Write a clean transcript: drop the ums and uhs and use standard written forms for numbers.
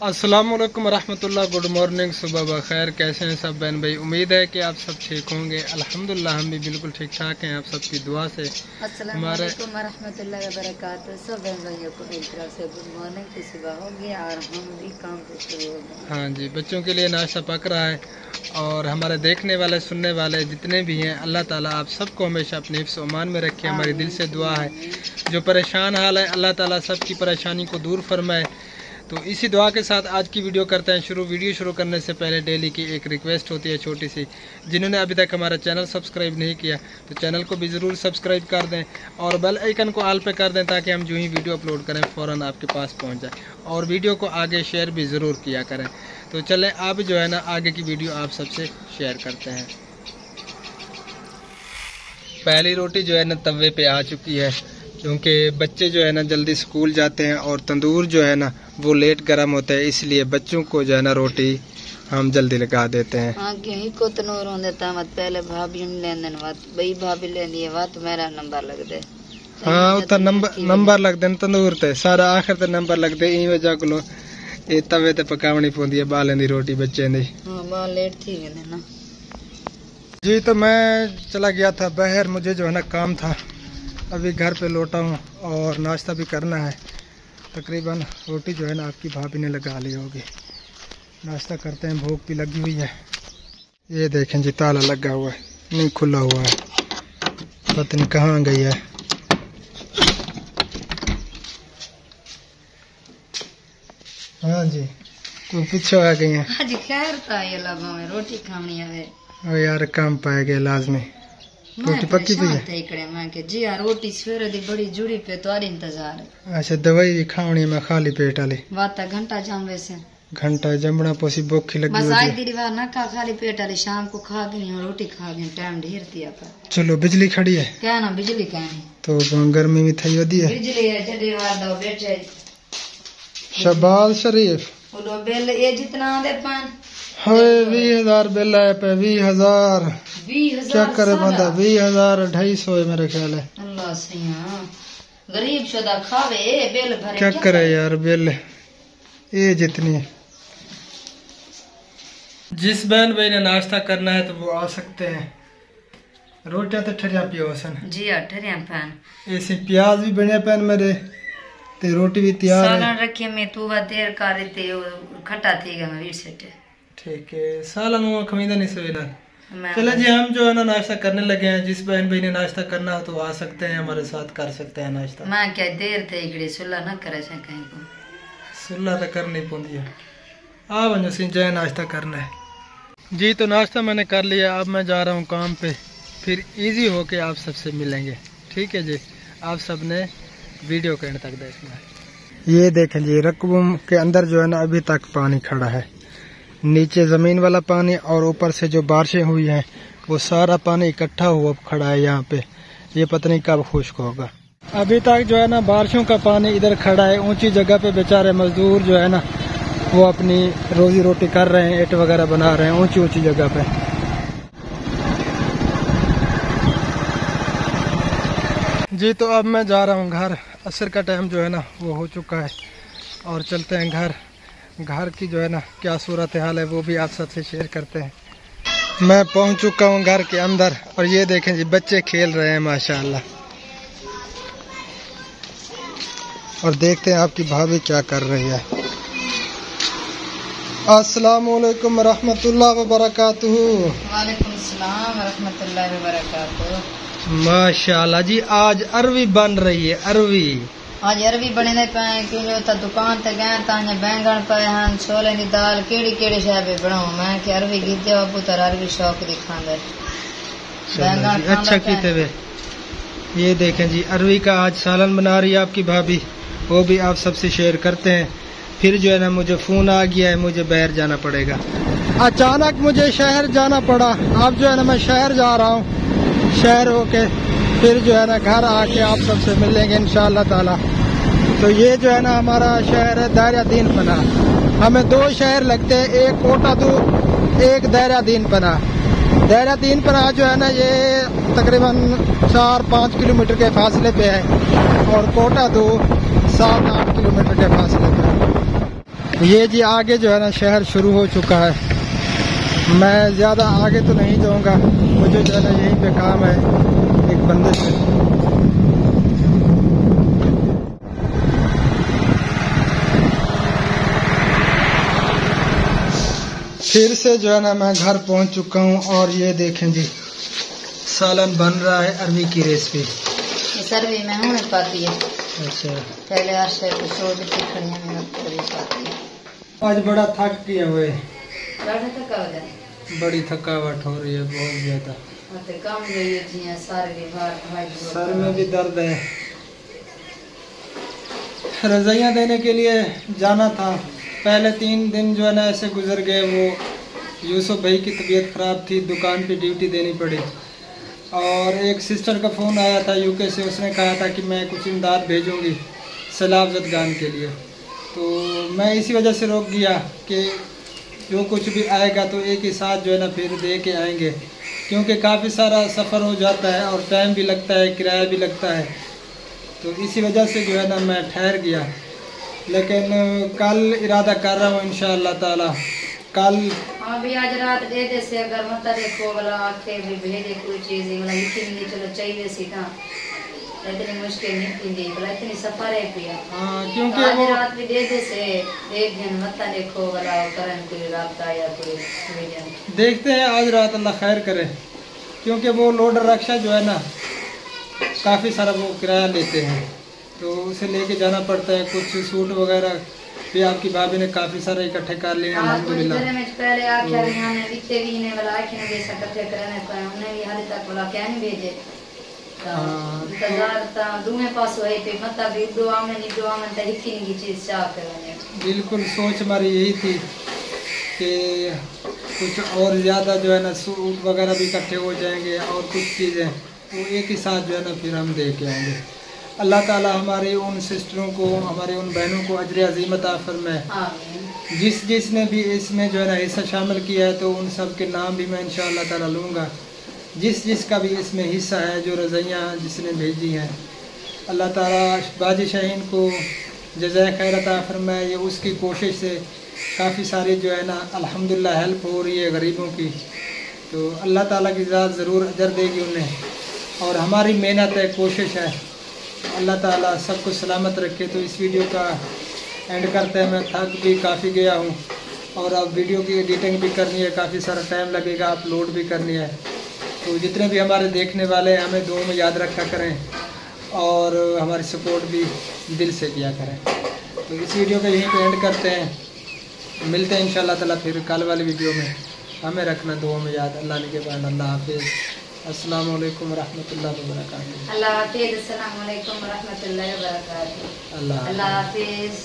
अस्सलाम वालेकुम रहमतुल्लाह। गुड मॉर्निंग, सुबह बखैर। कैसे हैं सब बहन भाई? उम्मीद है कि आप सब ठीक होंगे। अल्हम्दुलिल्लाह हम भी बिल्कुल ठीक ठाक हैं, आप सबकी दुआ से। अस्सलाम वालेकुम रहमतुल्लाहि व बरकातहू। सब बहन भाइयों को एक तरफ से गुड मॉर्निंग की सुबह हो गया और हम भी काम पे शुरू हो गए। हाँ जी, बच्चों के लिए नाश्ता पक रहा है और हमारे देखने वाले सुनने वाले जितने भी हैं, अल्लाह ताला आप सबको हमेशा अपने हिफ्ज़ ओमान में रखे। हमारी दिल से दुआ है, जो परेशान हाल है अल्लाह ताला सबकी परेशानी को दूर फरमाए। तो इसी दुआ के साथ आज की वीडियो करते हैं शुरू। वीडियो शुरू करने से पहले डेली की एक रिक्वेस्ट होती है छोटी सी, जिन्होंने अभी तक हमारा चैनल सब्सक्राइब नहीं किया तो चैनल को भी ज़रूर सब्सक्राइब कर दें और बेल आइकन को ऑल पे कर दें, ताकि हम जो ही वीडियो अपलोड करें फ़ौरन आपके पास पहुंच जाए। और वीडियो को आगे शेयर भी ज़रूर किया करें। तो चलें अब जो है ना आगे की वीडियो आप सबसे शेयर करते हैं। पहली रोटी जो है ना तवे पे आ चुकी है, क्योंकि बच्चे जो है ना जल्दी स्कूल जाते हैं और तंदूर जो है ना वो लेट गर्म होता है, इसलिए बच्चों को जो है ना रोटी हम जल्दी लगा देते हैं। हाँ यही को तनूर हो देता मत पहले भाभी लेन देन बात बई भाभी ले लिए बात मेरा नंबर लग दे। हाँ उतना नंबर लग दे तंदूर ते सारा आखिर ते नंबर लग दे। ई वजह को ये तवे ते पकावनी पौंदी है बालें दी रोटी बच्चे दी। हाँ बाल लेट थी गए ना जी। तो मैं चला गया था बाहर, मुझे जो है ना काम था, अभी घर पे लौटा हूँ और नाश्ता भी करना है। तकरीबन रोटी जो है ना आपकी भाभी ने लगा ली होगी। नाश्ता करते हैं, भूख भी लगी हुई है। ये देखें जी ताला लगा हुआ है, नहीं खुला हुआ है, पता नहीं कहाँ गई है। हाँ जी तो पीछे आ गई है। आज खैर था ये लगा में रोटी खानी है। ओ यार काम पाए गए लाजमी। रोटी पक्की पी है। मैं के जी यार रोटी सवेरे दी बड़ी जुड़ी पे तोरी इंतजार है। अच्छा दवाई भी खावनी मैं खाली पेट वाली बात घंटा जाम वैसे घंटा जमना पोसी भूखी लगी बस आज दी बार ना खा खाली पेट वाली शाम को खा गई और रोटी खा गई टाइम ढेर दिया पर। चलो बिजली खड़ी है क्या ना बिजली कहनी तो गर्मी भी थई वदी है। बिजली है जड़ी वार दो बैठे शबाज शरीफ बोलो बिल ये जितना दे पान है 20,000 बिल है पे 20,000 क्या करे बंदा 20,000 250 है मेरे ख्याल है। अल्लाह सैया गरीब शुदा खावे बिल भरे क्या करे यार बिल ये जितनी। जिस बहन भाई ने नाश्ता करना है तो वो आ सकते हैं। रोटियां तो ठरिया पियो सन जी हाँ ठरिया पान ऐसे प्याज भी बने पैन मेरे ते रोटी भी तैयार है। सालन रखे में तू देर कर ते खट्टा थी गया मैं वीर सेट ठीक है सालन वो खमीदा नहीं सवेला। चलो जी हम जो है ना नाश्ता करने लगे हैं। जिस बहन भाई ने नाश्ता करना हो तो आ सकते हैं, हमारे साथ कर सकते हैं नाश्ता। मैं क्या देर थे इकड़ी सुल्ला न करे से कहीं को सुल्ला तो करनी पौंदी है। आ वंजो सिंह जय नाश्ता करना है जी। तो नाश्ता मैंने कर लिया, अब मैं जा रहा हूँ काम पे, फिर इजी होके आप सबसे मिलेंगे। ठीक है जी, आप सब ने वीडियो के एंड तक देखना है। ये देखें जी रकबों के अंदर जो है ना अभी तक पानी खड़ा है, नीचे जमीन वाला पानी और ऊपर से जो बारिशें हुई हैं वो सारा पानी इकट्ठा हुआ खड़ा है यहाँ पे। ये पता नहीं कब खुश्क होगा। अभी तक जो है ना बारिशों का पानी इधर खड़ा है। ऊंची जगह पे बेचारे मजदूर जो है ना वो अपनी रोजी रोटी कर रहे हैं, ईंट वगैरह बना रहे हैं ऊंची ऊंची जगह पे। जी तो अब मैं जा रहा हूँ घर। असर का टाइम जो है ना वो हो चुका है और चलते हैं घर। घर की जो है ना क्या सूरत हाल है वो भी आप सबसे शेयर करते हैं। मैं पहुंच चुका हूं घर के अंदर और ये देखें जी बच्चे खेल रहे हैं माशाल्लाह। और देखते हैं आपकी भाभी क्या कर रही है। अस्सलाम वालेकुम रहमतुल्लाह व बरकातहू। वालेकुम सलाम रहमतुल्लाहि व बरकातहू। माशाल्लाह जी आज अरवी बन रही है। अरवी आज अरवी बने पे क्यों तो दुकान ते गए ताने बैंगन पे हन छोले दी दाल केड़ी केड़ी शय पे बनाओ। मैं कि अरवी गीते बाबू तर अरवी शौक दिखांदे बैंगन अच्छा कीते वे। ये देखें जी अरवी का आज सालन बना रही है आपकी भाभी, वो भी आप सबसे शेयर करते हैं। फिर जो है ना मुझे फोन आ गया है, मुझे बाहर जाना पड़ेगा। अचानक मुझे शहर जाना पड़ा। अब जो है ना मैं शहर जा रहा हूँ, शहर होके फिर जो है ना घर आके आप सबसे मिलेंगे इंशाअल्लाह ताला। तो ये जो है ना हमारा शहर है दायरा-दीन पना। हमें 2 शहर लगते हैं, एक कोटा दूर एक दायरा-दीन पना। दायरा-दीन पना जो है ना ये तकरीबन 4-5 किलोमीटर के फासले पे है और कोटा दूर 7-8 किलोमीटर के फासले पे है। ये जी आगे जो है ना शहर शुरू हो चुका है। मैं ज़्यादा आगे तो नहीं जाऊंगा, मुझे जो है ना यहीं पे काम है एक बंदे से। फिर से जो है ना मैं घर पहुंच चुका हूं और ये देखें जी सालन बन रहा है अरवी की रेसिपी। सर्वी में हूँ पाती है। अच्छा, पहले आशे को छोड़ दी खड़िया में पाती है। आज बड़ा थक गया हुए, बड़ा थका हो जाए, बड़ी थकावट हो रही है बहुत ज्यादा। काम गई सर में भी दर्द है। रजाइयाँ देने के लिए जाना था, पहले 3 दिन जो है ना ऐसे गुजर गए। वो यूसुफ भाई की तबीयत ख़राब थी, दुकान पे ड्यूटी देनी पड़ी। और एक सिस्टर का फ़ोन आया था यूके से, उसने कहा था कि मैं कुछ इमदाद भेजूँगी सैलाब ज़दगान के लिए। तो मैं इसी वजह से रोक गया कि जो कुछ भी आएगा तो एक ही साथ जो है ना फिर दे के आएंगे, क्योंकि काफ़ी सारा सफ़र हो जाता है और टाइम भी लगता है, किराया भी लगता है। तो इसी वजह से जो है ना मैं ठहर गया। लेकिन कल इरादा कर रहा हूँ इंशाअल्लाह ताला कल। अभी आज रात दे दे से अगर मत देखो वाला आके भी भेजे कोई चीज़ वाला लिखी चलो चाहिए सीधा, इतनी मुश्किल नहीं थी भला, इतनी सफर है पिया। क्योंकि आज रात भी दे दे से एक दिन मत देखो वाला करन कोई रास्ता या कोई भेजन। देखते हैं आज रात अल्लाह खैर करे, क्योंकि वो लोडर रक्षा जो है ना काफ़ी सारा वो किराया लेते हैं, तो उसे लेके जाना पड़ता है। कुछ सूट वगैरह भी आपकी भाभी ने काफ़ी सारे इकट्ठे कर लिए हैं अल्हम्दुलिल्लाह। पहले आके इतने भी ने वाला आके ने जैसा इकट्ठे करने को उन्हें भी हाल तक वाला क्या नहीं भेजे। बिल्कुल सोच हमारी यही थी कि कुछ और ज़्यादा जो है ना सूट वगैरह भी इकट्ठे हो जाएंगे और कुछ चीज़ें तो एक ही साथ जो है ना फिर हम दे के आएंगे। अल्लाह ताला हमारे उन सिस्टरों को, हमारे उन बहनों को अजर अज़ीम अता फरमाए। जिसने भी इसमें जो है ना हिस्सा शामिल किया है तो उन सब के नाम भी मैं इंशाअल्लाह ताला लूँगा। जिसका भी इसमें हिस्सा है, जो रज़ाइयाँ जिसने भेजी हैं, अल्लाह ताला बाजी शाहीन को जज़ाए खैर अता फरमाए। ये उसकी कोशिश से काफ़ी सारी जो है ना अल्हम्दुलिल्लाह हेल्प हो रही है गरीबों की, तो अल्लाह ताला की ज़ात ज़रूर अजर देगी उन्हें। और हमारी मेहनत है, कोशिश है, अल्लाह ताला सबको सलामत रखे। तो इस वीडियो का एंड करते हैं। मैं थक भी काफ़ी गया हूँ और अब वीडियो की एडिटिंग भी करनी है, काफ़ी सारा टाइम लगेगा, अपलोड भी करनी है। तो जितने भी हमारे देखने वाले हैं हमें दुआ में याद रखा करें और हमारी सपोर्ट भी दिल से किया करें। तो इस वीडियो का यहीं पे एंड करते हैं, मिलते हैं इंशाअल्लाह ताला फिर कल वाली वीडियो में। हमें रखना दुआ में याद। अल्लाह ने के बाद अल्लाह हाफिज़। अस्सलामु अलैकुम रहमतुल्लाहि व बरकातहू। अल्लाह हाफिज़। अस्सलामु अलैकुम रहमतुल्लाहि व बरकातहू। अल्लाह हाफिज़।